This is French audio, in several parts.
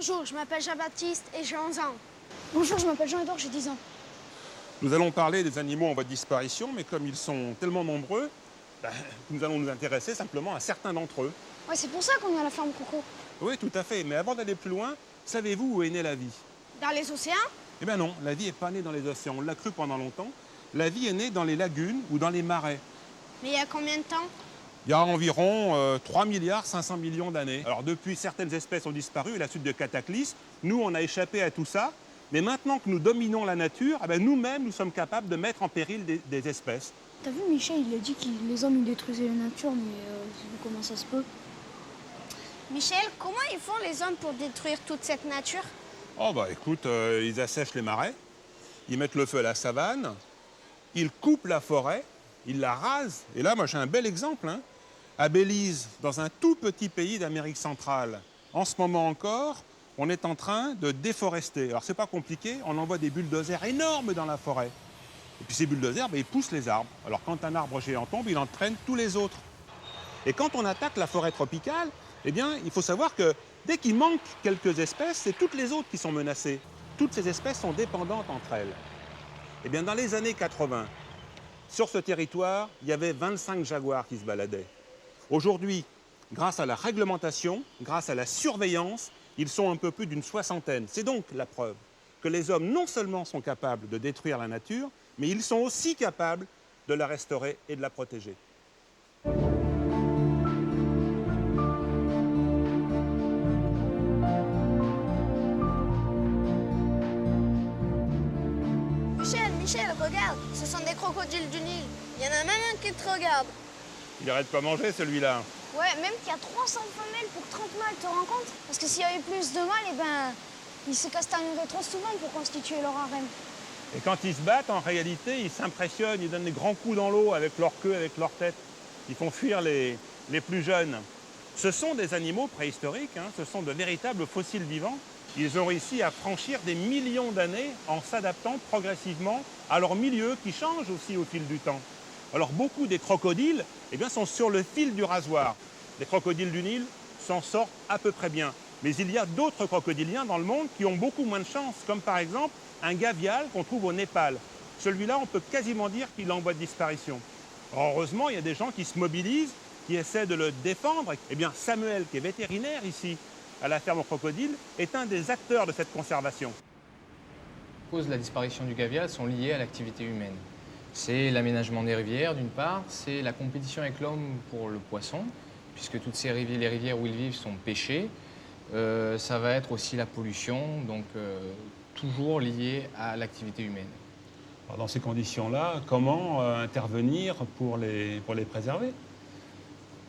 Bonjour, je m'appelle Jean-Baptiste et j'ai 11 ans. Bonjour, je m'appelle Jean-Edouard, j'ai 10 ans. Nous allons parler des animaux en voie de disparition, mais comme ils sont tellement nombreux, nous allons nous intéresser simplement à certains d'entre eux. Ouais, c'est pour ça qu'on est à la ferme Coco. Oui, tout à fait, mais avant d'aller plus loin, savez-vous où est née la vie? Dans les océans? Eh bien non, la vie n'est pas née dans les océans, on l'a cru pendant longtemps. La vie est née dans les lagunes ou dans les marais. Mais il y a combien de temps? Il y a environ 3 milliards 500 millions d'années. Alors depuis, certaines espèces ont disparu à la suite de cataclysmes. Nous, on a échappé à tout ça. Mais maintenant que nous dominons la nature, nous-mêmes, nous sommes capables de mettre en péril des espèces. T'as vu, Michel, il a dit que les hommes ils détruisaient la nature, mais comment ça se peut? Michel, comment ils font les hommes pour détruire toute cette nature? Oh bah écoute, ils assèchent les marais, ils mettent le feu à la savane, ils coupent la forêt, ils la rasent. Et là, moi j'ai un bel exemple, hein. À Belize, dans un tout petit pays d'Amérique centrale, en ce moment encore, on est en train de déforester. Alors c'est pas compliqué, on envoie des bulldozers énormes dans la forêt. Et puis ces bulldozers, ils poussent les arbres. Alors quand un arbre géant tombe, il entraîne tous les autres. Et quand on attaque la forêt tropicale, eh bien, il faut savoir que dès qu'il manque quelques espèces, c'est toutes les autres qui sont menacées. Toutes ces espèces sont dépendantes entre elles. Eh bien, dans les années 80, sur ce territoire, il y avait 25 jaguars qui se baladaient. Aujourd'hui, grâce à la réglementation, grâce à la surveillance, ils sont un peu plus d'une soixantaine. C'est donc la preuve que les hommes non seulement sont capables de détruire la nature, mais ils sont aussi capables de la restaurer et de la protéger. Michel, regarde, ce sont des crocodiles du Nil. Il y en a même un qui te regarde. Il arrête pas manger celui-là. Ouais, même qu'il y a 300 femelles pour 30 mâles, tu te rends compte? Parce que s'il y avait plus de mâles, eh ben, ils se castagneraient trop souvent pour constituer leur harem. Et quand ils se battent, en réalité, ils s'impressionnent, ils donnent des grands coups dans l'eau avec leur queue, avec leur tête. Ils font fuir les plus jeunes. Ce sont des animaux préhistoriques, hein, ce sont de véritables fossiles vivants. Ils ont réussi à franchir des millions d'années en s'adaptant progressivement à leur milieu qui change aussi au fil du temps. Alors beaucoup des crocodiles sont sur le fil du rasoir. Les crocodiles du Nil s'en sortent à peu près bien. Mais il y a d'autres crocodiliens dans le monde qui ont beaucoup moins de chance, comme par exemple un gavial qu'on trouve au Népal. Celui-là, on peut quasiment dire qu'il est en voie de disparition. Alors, heureusement, il y a des gens qui se mobilisent, qui essaient de le défendre. Eh bien, Samuel, qui est vétérinaire ici, à la ferme aux crocodiles, est un des acteurs de cette conservation. Les causes de la disparition du gavial sont liées à l'activité humaine. C'est l'aménagement des rivières, d'une part, c'est la compétition avec l'homme pour le poisson, puisque toutes les rivières où ils vivent sont pêchées. Ça va être aussi la pollution, donc toujours lié à l'activité humaine. Alors, dans ces conditions-là, comment intervenir pour les préserver?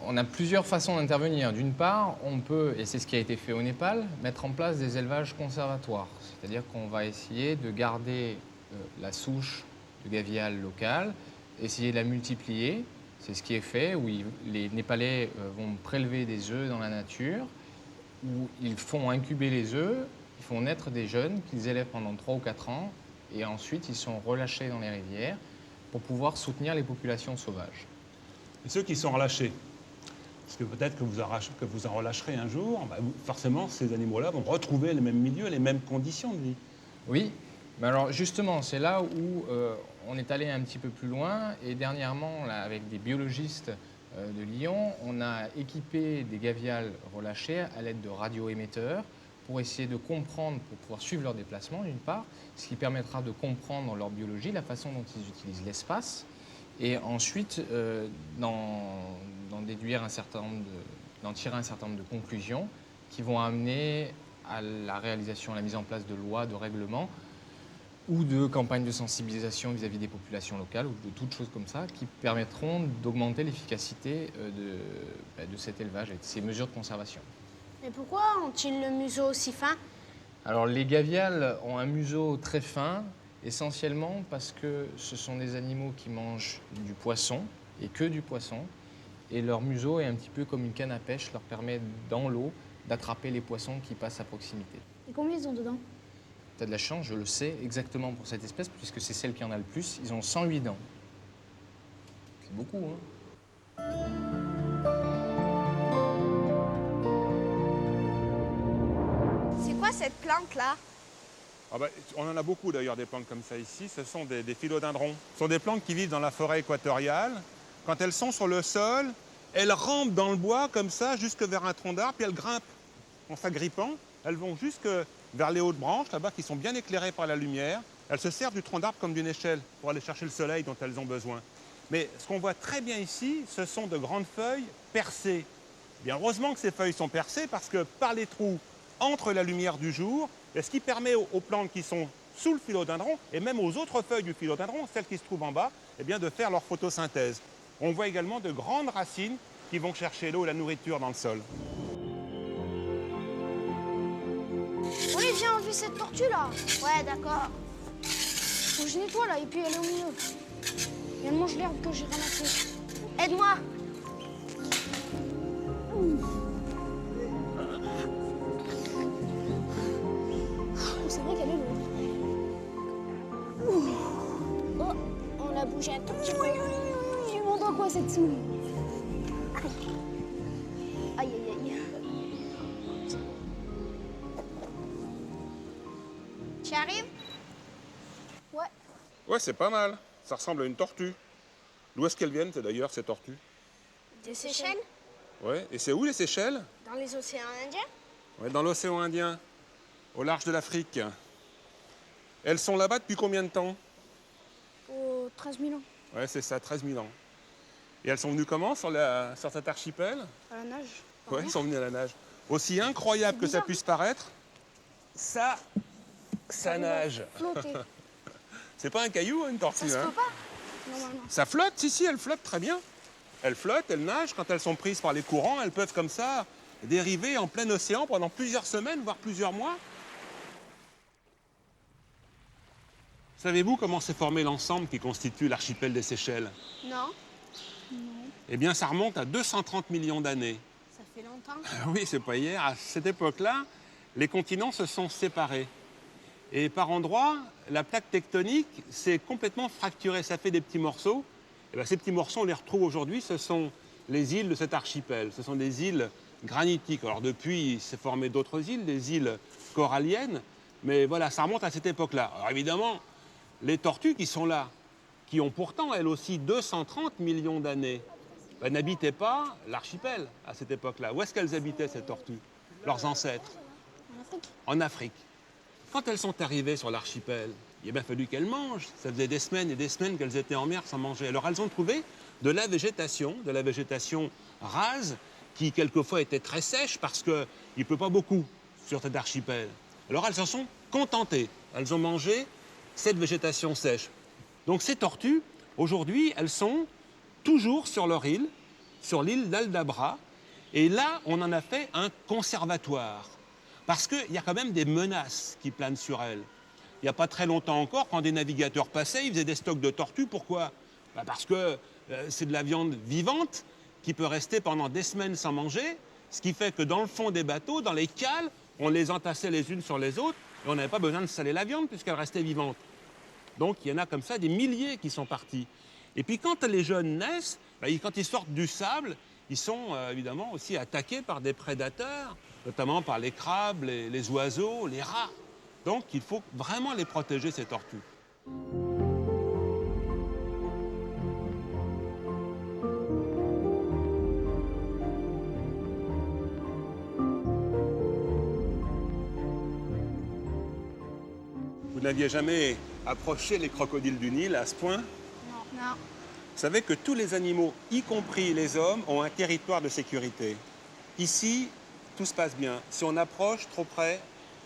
On a plusieurs façons d'intervenir. D'une part, on peut, et c'est ce qui a été fait au Népal, mettre en place des élevages conservatoires. C'est-à-dire qu'on va essayer de garder la souche de gavial local, essayer de la multiplier. C'est ce qui est fait, où les Népalais vont prélever des œufs dans la nature, où ils font incuber les œufs, ils font naître des jeunes qu'ils élèvent pendant 3 ou 4 ans, et ensuite ils sont relâchés dans les rivières pour pouvoir soutenir les populations sauvages. Et ceux qui sont relâchés, parce que peut-être que vous en relâcherez un jour, forcément ces animaux-là vont retrouver les mêmes milieux, les mêmes conditions de vie. Oui, mais alors justement, c'est là où on est allé un petit peu plus loin, et dernièrement, là, avec des biologistes de Lyon, on a équipé des gavials relâchés à l'aide de radioémetteurs pour essayer de comprendre, pour pouvoir suivre leur déplacement d'une part, ce qui permettra de comprendre leur biologie, la façon dont ils utilisent l'espace, et ensuite d'en tirer un certain nombre de conclusions qui vont amener à la réalisation, à la mise en place de lois, de règlements ou de campagnes de sensibilisation vis-à-vis des populations locales ou de toutes choses comme ça qui permettront d'augmenter l'efficacité de cet élevage et de ces mesures de conservation. Mais pourquoi ont-ils le museau aussi fin? Alors les gavials ont un museau très fin, essentiellement parce que ce sont des animaux qui mangent du poisson et que du poisson. Et leur museau est un petit peu comme une canne à pêche, leur permet dans l'eau d'attraper les poissons qui passent à proximité. Et combien ils ont dedans? Tu as de la chance, je le sais exactement pour cette espèce, puisque c'est celle qui en a le plus. Ils ont 108 dents. C'est beaucoup, hein? C'est quoi quoi cette plante-là? Ah bah, on en a beaucoup d'ailleurs des plantes comme ça ici. Ce sont des philodendrons. Ce sont des plantes qui vivent dans la forêt équatoriale. Quand elles sont sur le sol, elles rampent dans le bois comme ça jusque vers un tronc d'arbre, puis elles grimpent. En s'agrippant, elles vont jusque vers les hautes branches, là-bas, qui sont bien éclairées par la lumière. Elles se servent du tronc d'arbre comme d'une échelle pour aller chercher le soleil dont elles ont besoin. Mais ce qu'on voit très bien ici, ce sont de grandes feuilles percées. Bien, heureusement que ces feuilles sont percées parce que par les trous entre la lumière du jour, et ce qui permet aux plantes qui sont sous le philodendron et même aux autres feuilles du philodendron, celles qui se trouvent en bas, eh bien, de faire leur photosynthèse. On voit également de grandes racines qui vont chercher l'eau et la nourriture dans le sol. Oui, viens, on vit cette tortue-là. Ouais, d'accord. Faut que je nettoie, là, et puis elle est au milieu. Et elle mange l'herbe que j'ai ramassée. Aide-moi. C'est vrai qu'elle est lourde. Oh, on l'a bougé un tout petit peu. J'ai mon doigt quoi, cette souris. Aïe, aïe, aïe. Tu arrives? Ouais. Ouais, c'est pas mal. Ça ressemble à une tortue. D'où est-ce qu'elles viennent, d'ailleurs, ces tortues? Des Seychelles? Ouais. Et c'est où les Seychelles? Dans les océans Indiens? Ouais, dans l'océan Indien, au large de l'Afrique. Elles sont là-bas depuis combien de temps? Oh, 13 000 ans. Ouais, c'est ça, 13 000 ans. Et elles sont venues comment sur cet archipel? À la nage. Ouais, elles sont venues à la nage. Aussi incroyable que ça puisse paraître, ça nage. Flotter. C'est pas un caillou, une tortue, Ça se hein? peut pas, normalement. Ça flotte, si, elles flottent très bien. Elles flottent, elles nagent. Quand elles sont prises par les courants, elles peuvent comme ça dériver en plein océan pendant plusieurs semaines, voire plusieurs mois. Savez-vous comment s'est formé l'ensemble qui constitue l'archipel des Seychelles? Non. Eh bien, ça remonte à 230 millions d'années. Ça fait longtemps. Oui, c'est pas hier. À cette époque-là, les continents se sont séparés. Et par endroits, la plaque tectonique s'est complètement fracturée. Ça fait des petits morceaux. Et bien, ces petits morceaux, on les retrouve aujourd'hui. Ce sont les îles de cet archipel. Ce sont des îles granitiques. Alors depuis, il s'est formé d'autres îles, des îles coralliennes. Mais voilà, ça remonte à cette époque-là. Alors évidemment, les tortues qui sont là, qui ont pourtant, elles aussi, 230 millions d'années, ben, n'habitaient pas l'archipel à cette époque-là. Où est-ce qu'elles habitaient, ces tortues? Leurs ancêtres? En Afrique. En Afrique. Quand elles sont arrivées sur l'archipel, il a bien fallu qu'elles mangent. Ça faisait des semaines et des semaines qu'elles étaient en mer sans manger. Alors elles ont trouvé de la végétation rase, qui quelquefois était très sèche parce qu'il ne pleut pas beaucoup sur cet archipel. Alors elles s'en sont contentées. Elles ont mangé cette végétation sèche. Donc ces tortues, aujourd'hui, elles sont toujours sur leur île, sur l'île d'Aldabra. Et là, on en a fait un conservatoire. Parce qu'il y a quand même des menaces qui planent sur elles. Il n'y a pas très longtemps encore, quand des navigateurs passaient, ils faisaient des stocks de tortues. Pourquoi? Parce que c'est de la viande vivante qui peut rester pendant des semaines sans manger, ce qui fait que dans le fond des bateaux, dans les cales, on les entassait les unes sur les autres et on n'avait pas besoin de saler la viande puisqu'elle restait vivante. Donc il y en a comme ça des milliers qui sont partis. Et puis quand les jeunes naissent, quand ils sortent du sable, ils sont évidemment aussi attaqués par des prédateurs, notamment par les crabes, les oiseaux, les rats. Donc il faut vraiment les protéger, ces tortues. Vous n'aviez jamais approché les crocodiles du Nil à ce point? Non. Vous savez que tous les animaux, y compris les hommes, ont un territoire de sécurité. Ici, tout se passe bien. Si on approche trop près,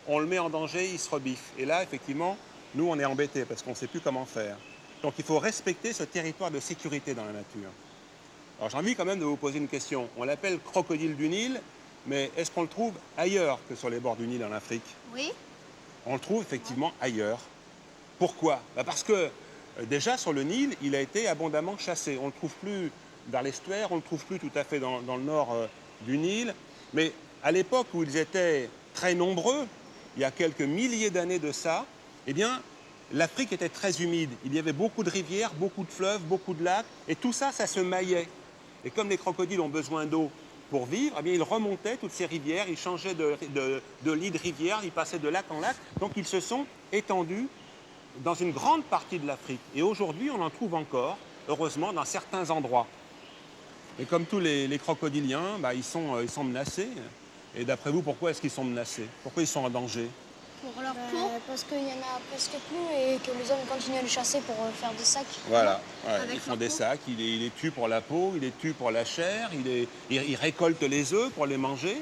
on le met en danger, il se rebiffe. Et là, effectivement, nous, on est embêtés parce qu'on ne sait plus comment faire. Donc il faut respecter ce territoire de sécurité dans la nature. Alors j'ai envie quand même de vous poser une question. On l'appelle crocodile du Nil, mais est-ce qu'on le trouve ailleurs que sur les bords du Nil en Afrique? Oui. On le trouve effectivement ailleurs. Pourquoi? Parce que déjà sur le Nil, il a été abondamment chassé. On ne le trouve plus dans l'estuaire, on ne le trouve plus tout à fait dans le nord du Nil. Mais à l'époque où ils étaient très nombreux, il y a quelques milliers d'années de ça, eh bien, l'Afrique était très humide. Il y avait beaucoup de rivières, beaucoup de fleuves, beaucoup de lacs, et tout ça, ça se maillait. Et comme les crocodiles ont besoin d'eau pour vivre, eh bien, ils remontaient toutes ces rivières, ils changeaient de lit de rivière, ils passaient de lac en lac. Donc ils se sont étendus dans une grande partie de l'Afrique. Et aujourd'hui, on en trouve encore, heureusement, dans certains endroits. Et comme tous les crocodiliens, bah, ils sont menacés. Et d'après vous, pourquoi est-ce qu'ils sont menacés? Pourquoi ils sont en danger? Pour leur peau. Parce qu'il y en a presque plus et que les hommes continuent à les chasser pour faire des sacs. Voilà, ouais, Avec ils font leur des peau. sacs, ils les tuent pour la peau, ils les tuent pour la chair, ils récoltent les œufs pour les manger.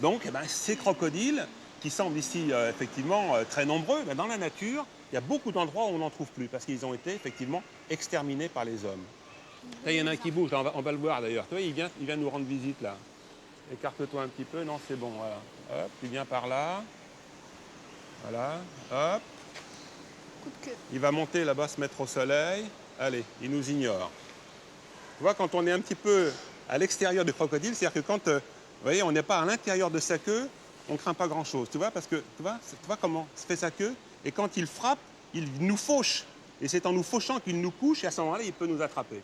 Donc eh ben, ces crocodiles, qui semblent ici effectivement très nombreux, ben, dans la nature, il y a beaucoup d'endroits où on n'en trouve plus parce qu'ils ont été effectivement exterminés par les hommes. Là, il y en a un qui bouge, là, on va le voir d'ailleurs. Tu vois, il vient nous rendre visite là. Écarte-toi un petit peu, non c'est bon, voilà. Hop, tu viens par là. Voilà, hop. Coup de queue. Il va monter là-bas, se mettre au soleil. Allez, il nous ignore. Tu vois, quand on est un petit peu à l'extérieur du crocodile, c'est-à-dire que quand, vous voyez, on n'est pas à l'intérieur de sa queue, on ne craint pas grand-chose. Tu vois, parce que, tu vois comment se fait sa queue? Et quand il frappe, il nous fauche. Et c'est en nous fauchant qu'il nous couche, et à ce moment-là, il peut nous attraper.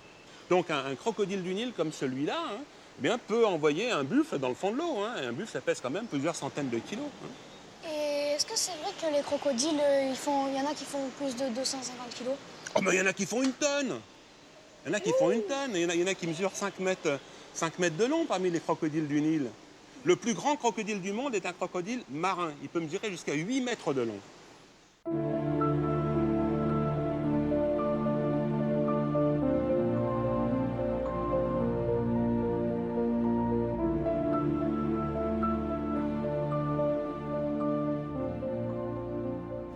Donc un crocodile du Nil comme celui-là, hein, eh bien, peut envoyer un buffle dans le fond de l'eau. Hein. Et un buffle, ça pèse quand même plusieurs centaines de kilos. Hein. Et est-ce que c'est vrai que les crocodiles, il y en a qui font plus de 250 kilos? Oh, mais il y en a qui font une tonne. Il y en a qui font une tonne. Il y en a qui mesurent 5 mètres de long parmi les crocodiles du Nil. Le plus grand crocodile du monde est un crocodile marin. Il peut mesurer jusqu'à 8 mètres de long.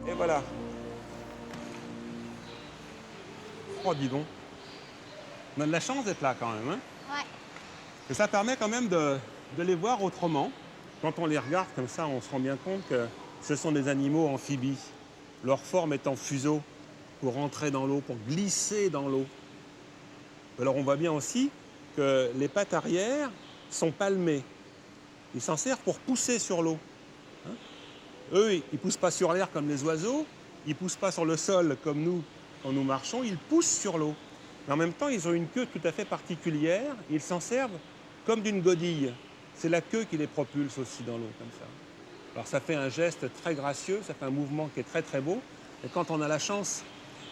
Et voilà. Oh, dis donc. On a de la chance d'être là quand même. Hein? Ouais. Et ça permet quand même de les voir autrement. Quand on les regarde comme ça, on se rend bien compte que ce sont des animaux amphibies. Leur forme est en fuseau pour rentrer dans l'eau, pour glisser dans l'eau. Alors on voit bien aussi que les pattes arrière sont palmées. Ils s'en servent pour pousser sur l'eau. Hein? Eux, ils ne poussent pas sur l'air comme les oiseaux, ils ne poussent pas sur le sol comme nous quand nous marchons, ils poussent sur l'eau. Mais en même temps, ils ont une queue tout à fait particulière, ils s'en servent comme d'une godille. C'est la queue qui les propulse aussi dans l'eau, comme ça. Alors ça fait un geste très gracieux, ça fait un mouvement qui est très très beau. Et quand on a la chance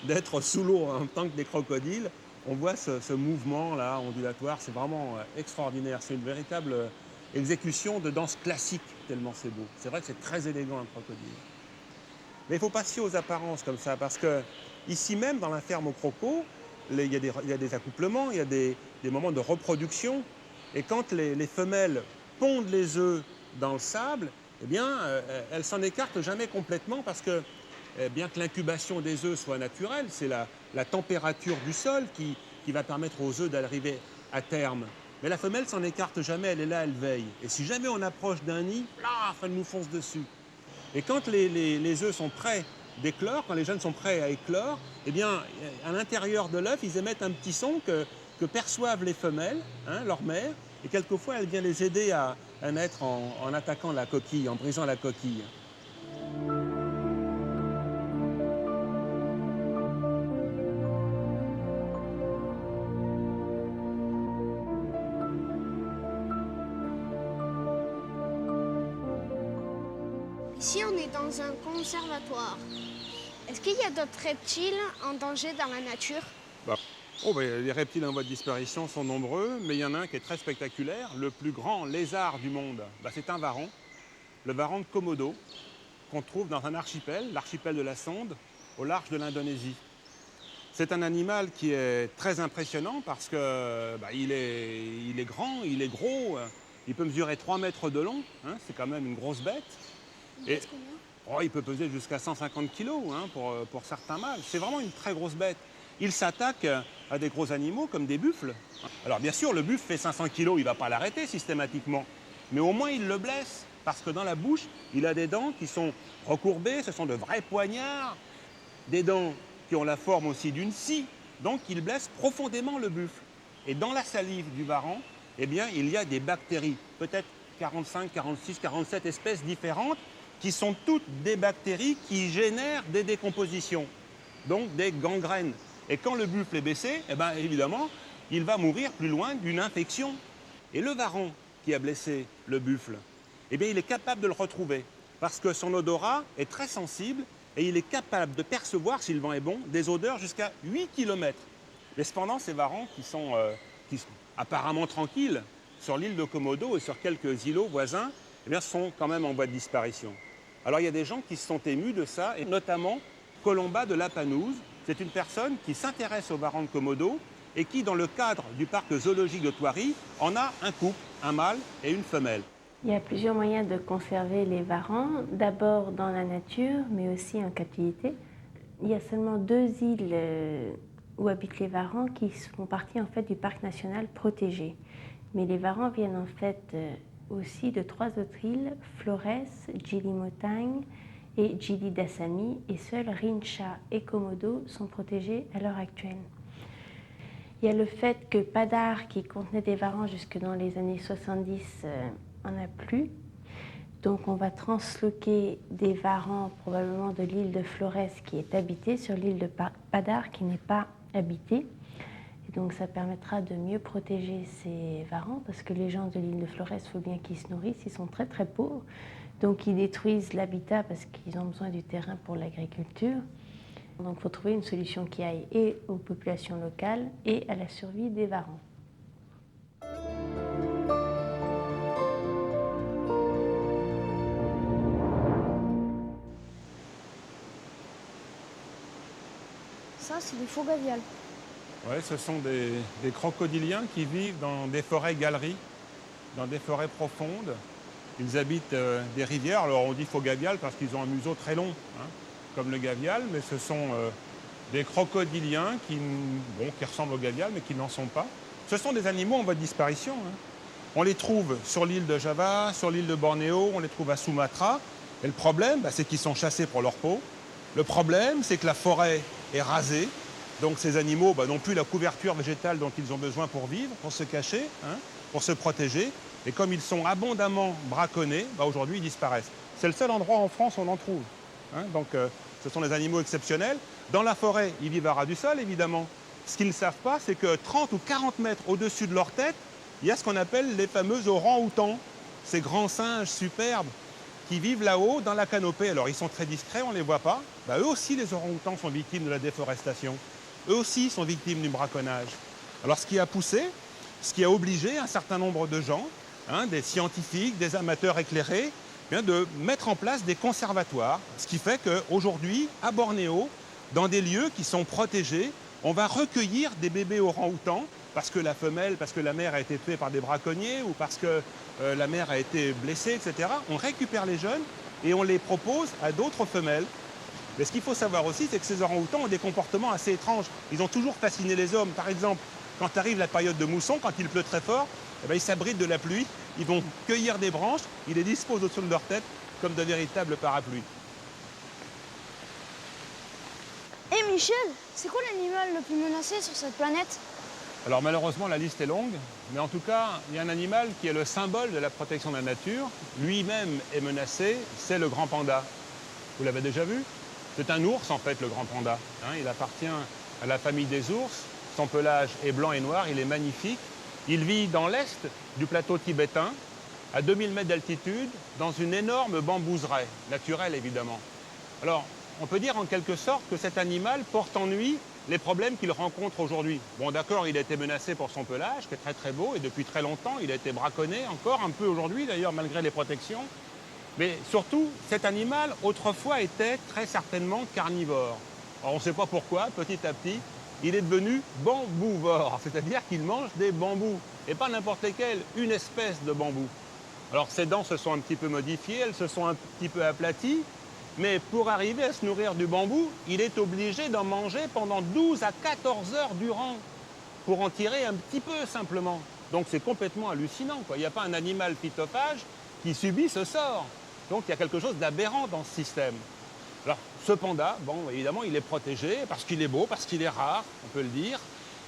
d'être sous l'eau en tant que des crocodiles, on voit ce mouvement-là ondulatoire, c'est vraiment extraordinaire. C'est une véritable exécution de danse classique, tellement c'est beau. C'est vrai que c'est très élégant un crocodile. Mais il faut pas se fier aux apparences comme ça, parce que ici même, dans la ferme aux crocos, il y a des accouplements, il y a des moments de reproduction. Et quand les femelles pondent les œufs dans le sable, eh bien, elles s'en écartent jamais complètement parce que, bien que l'incubation des œufs soit naturelle, c'est la température du sol qui va permettre aux œufs d'arriver à terme. Mais la femelle s'en écarte jamais, elle est là, elle veille. Et si jamais on approche d'un nid, là, elle nous fonce dessus. Et quand les œufs sont prêts d'éclore, quand les jeunes sont prêts à éclore, eh bien, à l'intérieur de l'œuf, ils émettent un petit son que perçoivent les femelles, hein, leur mère, et quelquefois, elle vient les aider à naître en attaquant la coquille, en brisant la coquille. Ici, on est dans un conservatoire. Est-ce qu'il y a d'autres reptiles en danger dans la nature? Les reptiles en voie de disparition sont nombreux, mais il y en a un qui est très spectaculaire. Le plus grand lézard du monde, c'est un varan, le varan de Komodo, qu'on trouve dans un archipel, l'archipel de la Sonde, au large de l'Indonésie. C'est un animal qui est très impressionnant parce que il est grand, il est gros, il peut mesurer 3 mètres de long, hein, c'est quand même une grosse bête. Et, il peut peser jusqu'à 150 kilos hein, pour certains mâles. C'est vraiment une très grosse bête. Il s'attaque à des gros animaux comme des buffles. Alors bien sûr, le buffle fait 500 kilos, il ne va pas l'arrêter systématiquement. Mais au moins, il le blesse. Parce que dans la bouche, il a des dents qui sont recourbées, ce sont de vrais poignards. Des dents qui ont la forme aussi d'une scie. Donc, il blesse profondément le buffle. Et dans la salive du varan, eh bien, il y a des bactéries. Peut-être 45, 46, 47 espèces différentes qui sont toutes des bactéries qui génèrent des décompositions. Donc, des gangrènes. Et quand le buffle est baissé, évidemment, il va mourir plus loin d'une infection. Et le varan, qui a blessé le buffle, eh bien, il est capable de le retrouver parce que son odorat est très sensible et il est capable de percevoir, si le vent est bon, des odeurs jusqu'à 8 km. Mais cependant, ces varans qui sont apparemment tranquilles sur l'île de Komodo et sur quelques îlots voisins, eh bien, sont quand même en voie de disparition. Alors il y a des gens qui se sont émus de ça, et notamment Colomba de Lapanouse. C'est une personne qui s'intéresse aux varans de Komodo et qui, dans le cadre du parc zoologique de Thoiry, en a un couple, un mâle et une femelle. Il y a plusieurs moyens de conserver les varans, d'abord dans la nature, mais aussi en captivité. Il y a seulement 2 îles où habitent les varans qui font partie en fait du parc national protégé. Mais les varans viennent en fait aussi de 3 autres îles, Flores, Gili Motang et Gili d'Assami, et seuls Rincha et Komodo sont protégés à l'heure actuelle. Il y a le fait que Padar, qui contenait des varans jusque dans les années 70, en a plus. Donc on va transloquer des varans probablement de l'île de Flores qui est habitée sur l'île de Padar qui n'est pas habitée. Et donc ça permettra de mieux protéger ces varans parce que les gens de l'île de Flores, il faut bien qu'ils se nourrissent, ils sont très très pauvres. Donc ils détruisent l'habitat parce qu'ils ont besoin du terrain pour l'agriculture. Donc il faut trouver une solution qui aille et aux populations locales et à la survie des varans. Ça, c'est des faux gavials. Ouais, ce sont des crocodiliens qui vivent dans des forêts galeries, dans des forêts profondes. Ils habitent des rivières. Alors on dit faux gavial parce qu'ils ont un museau très long, hein, comme le gavial, mais ce sont des crocodiliens qui ressemblent au gavial, mais qui n'en sont pas. Ce sont des animaux en voie de disparition, hein. On les trouve sur l'île de Java, sur l'île de Bornéo, on les trouve à Sumatra. Et le problème, c'est qu'ils sont chassés pour leur peau. Le problème, c'est que la forêt est rasée. Donc ces animaux n'ont plus la couverture végétale dont ils ont besoin pour vivre, pour se cacher, hein, pour se protéger. Et comme ils sont abondamment braconnés, aujourd'hui ils disparaissent. C'est le seul endroit en France où on en trouve, hein. Donc ce sont des animaux exceptionnels. Dans la forêt, ils vivent à ras du sol, évidemment. Ce qu'ils ne savent pas, c'est que 30 ou 40 mètres au-dessus de leur tête, il y a ce qu'on appelle les fameux orang-outans, ces grands singes superbes qui vivent là-haut dans la canopée. Alors ils sont très discrets, on ne les voit pas. Eux aussi, les orang-outans sont victimes de la déforestation. Eux aussi sont victimes du braconnage. Alors ce qui a poussé, ce qui a obligé un certain nombre de gens, hein, des scientifiques, des amateurs éclairés, de mettre en place des conservatoires. Ce qui fait qu'aujourd'hui, à Bornéo, dans des lieux qui sont protégés, on va recueillir des bébés orang-outans parce que la mère a été tuée par des braconniers ou parce que la mère a été blessée, etc. On récupère les jeunes et on les propose à d'autres femelles. Mais ce qu'il faut savoir aussi, c'est que ces orang-outans ont des comportements assez étranges. Ils ont toujours fasciné les hommes. Par exemple, quand arrive la période de mousson, quand il pleut très fort, ils s'abritent de la pluie, ils vont cueillir des branches, ils les disposent au-dessus de leur tête comme de véritables parapluies. Et Michel, c'est quoi l'animal le plus menacé sur cette planète? Alors malheureusement, la liste est longue, mais en tout cas, il y a un animal qui est le symbole de la protection de la nature. Lui-même est menacé, c'est le grand panda. Vous l'avez déjà vu? C'est un ours en fait, le grand panda. Hein, il appartient à la famille des ours. Son pelage est blanc et noir, il est magnifique. Il vit dans l'est du plateau tibétain, à 2000 mètres d'altitude, dans une énorme bambouseraie, naturelle évidemment. Alors, on peut dire en quelque sorte que cet animal porte en lui les problèmes qu'il rencontre aujourd'hui. Bon d'accord, il a été menacé pour son pelage, qui est très très beau, et depuis très longtemps, il a été braconné, encore un peu aujourd'hui d'ailleurs, malgré les protections. Mais surtout, cet animal, autrefois, était très certainement carnivore. Alors, on ne sait pas pourquoi, petit à petit, il est devenu bambouvore, c'est-à-dire qu'il mange des bambous, et pas n'importe lesquels, une espèce de bambou. Alors, ses dents se sont un petit peu modifiées, elles se sont un petit peu aplaties, mais pour arriver à se nourrir du bambou, il est obligé d'en manger pendant 12 à 14 heures durant, pour en tirer un petit peu simplement. Donc, c'est complètement hallucinant, quoi. Il n'y a pas un animal phytophage qui subit ce sort. Donc il y a quelque chose d'aberrant dans ce système. Alors ce panda, évidemment, il est protégé parce qu'il est beau, parce qu'il est rare, on peut le dire.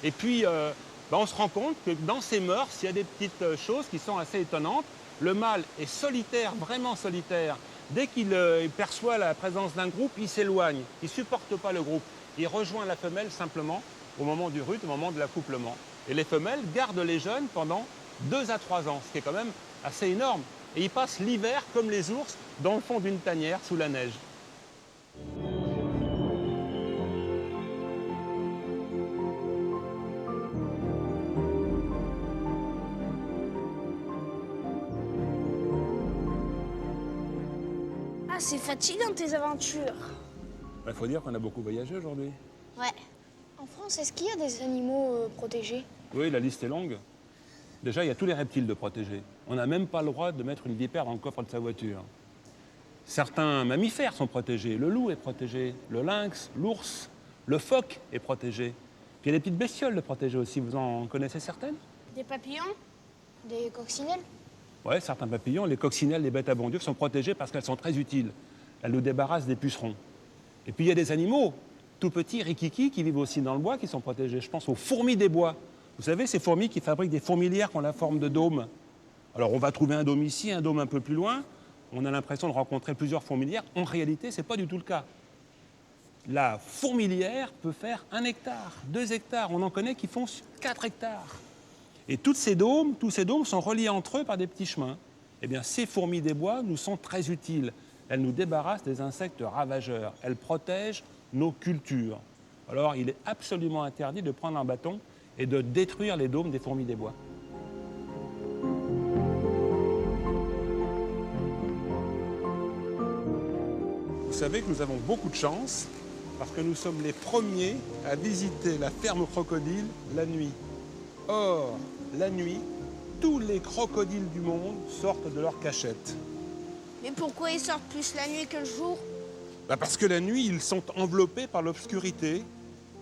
Et puis, on se rend compte que dans ses mœurs, il y a des petites choses qui sont assez étonnantes. Le mâle est solitaire, vraiment solitaire. Dès qu'il perçoit la présence d'un groupe, il s'éloigne. Il ne supporte pas le groupe. Il rejoint la femelle simplement au moment du rut, au moment de l'accouplement. Et les femelles gardent les jeunes pendant 2 à 3 ans, ce qui est quand même assez énorme. Et ils passent l'hiver, comme les ours, dans le fond d'une tanière, sous la neige. Ah, c'est fatigant tes aventures. Il faut dire qu'on a beaucoup voyagé aujourd'hui. Ouais. En France, est-ce qu'il y a des animaux protégés? Oui, la liste est longue. Déjà, il y a tous les reptiles de protégés. On n'a même pas le droit de mettre une vipère dans le coffre de sa voiture. Certains mammifères sont protégés. Le loup est protégé, le lynx, l'ours, le phoque est protégé. Puis il y a des petites bestioles de protégées aussi. Vous en connaissez certaines? Des papillons? Des coccinelles? Oui, certains papillons, les coccinelles, les bêtes à bon Dieu, sont protégées parce qu'elles sont très utiles. Elles nous débarrassent des pucerons. Et puis il y a des animaux tout petits, rikiki, qui vivent aussi dans le bois, qui sont protégés. Je pense aux fourmis des bois. Vous savez, ces fourmis qui fabriquent des fourmilières qui ont la forme de dôme. Alors on va trouver un dôme ici, un dôme un peu plus loin. On a l'impression de rencontrer plusieurs fourmilières. En réalité, ce n'est pas du tout le cas. La fourmilière peut faire 1 hectare, 2 hectares. On en connaît qui font 4 hectares. Et tous ces dômes sont reliés entre eux par des petits chemins. Eh bien, ces fourmis des bois nous sont très utiles. Elles nous débarrassent des insectes ravageurs. Elles protègent nos cultures. Alors, il est absolument interdit de prendre un bâton et de détruire les dômes des fourmis des bois. Vous savez que nous avons beaucoup de chance parce que nous sommes les premiers à visiter la ferme crocodile la nuit. Or, la nuit, tous les crocodiles du monde sortent de leur cachette. Mais pourquoi ils sortent plus la nuit que le jour? Parce que la nuit, ils sont enveloppés par l'obscurité.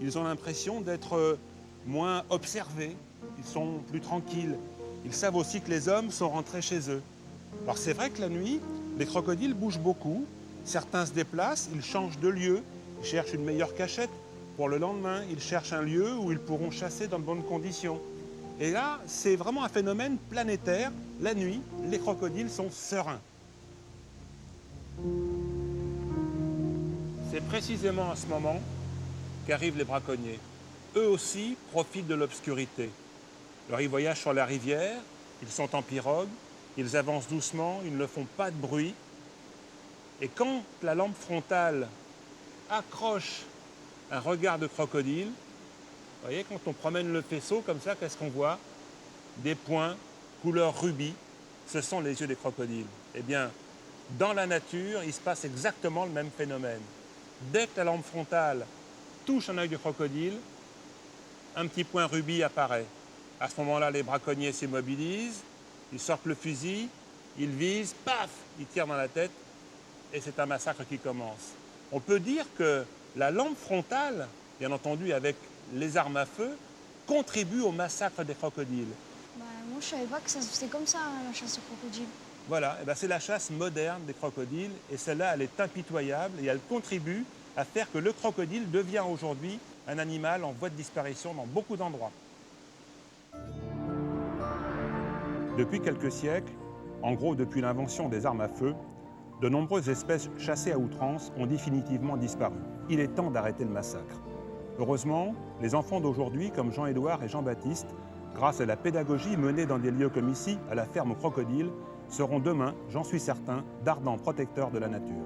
Ils ont l'impression d'être moins observés. Ils sont plus tranquilles. Ils savent aussi que les hommes sont rentrés chez eux. Alors c'est vrai que la nuit, les crocodiles bougent beaucoup. Certains se déplacent, ils changent de lieu. Ils cherchent une meilleure cachette pour le lendemain. Ils cherchent un lieu où ils pourront chasser dans de bonnes conditions. Et là, c'est vraiment un phénomène planétaire. La nuit, les crocodiles sont sereins. C'est précisément à ce moment qu'arrivent les braconniers. Eux aussi profitent de l'obscurité. Alors ils voyagent sur la rivière, ils sont en pirogue, ils avancent doucement, ils ne font pas de bruit. Et quand la lampe frontale accroche un regard de crocodile, vous voyez, quand on promène le faisceau comme ça, qu'est-ce qu'on voit? Des points couleur rubis, ce sont les yeux des crocodiles. Eh bien, dans la nature, il se passe exactement le même phénomène. Dès que la lampe frontale touche un œil de crocodile, un petit point rubis apparaît. À ce moment-là, les braconniers s'immobilisent, ils sortent le fusil, ils visent, paf, ils tirent dans la tête et c'est un massacre qui commence. On peut dire que la lampe frontale, bien entendu avec les armes à feu, contribue au massacre des crocodiles. Moi, je savais pas que ça se faisait comme ça, la chasse aux crocodiles. Voilà, c'est la chasse moderne des crocodiles et celle-là, elle est impitoyable et elle contribue à faire que le crocodile devient aujourd'hui un animal en voie de disparition dans beaucoup d'endroits. Depuis quelques siècles, en gros depuis l'invention des armes à feu, de nombreuses espèces chassées à outrance ont définitivement disparu. Il est temps d'arrêter le massacre. Heureusement, les enfants d'aujourd'hui, comme Jean-Édouard et Jean-Baptiste, grâce à la pédagogie menée dans des lieux comme ici, à la ferme aux crocodiles, seront demain, j'en suis certain, d'ardents protecteurs de la nature.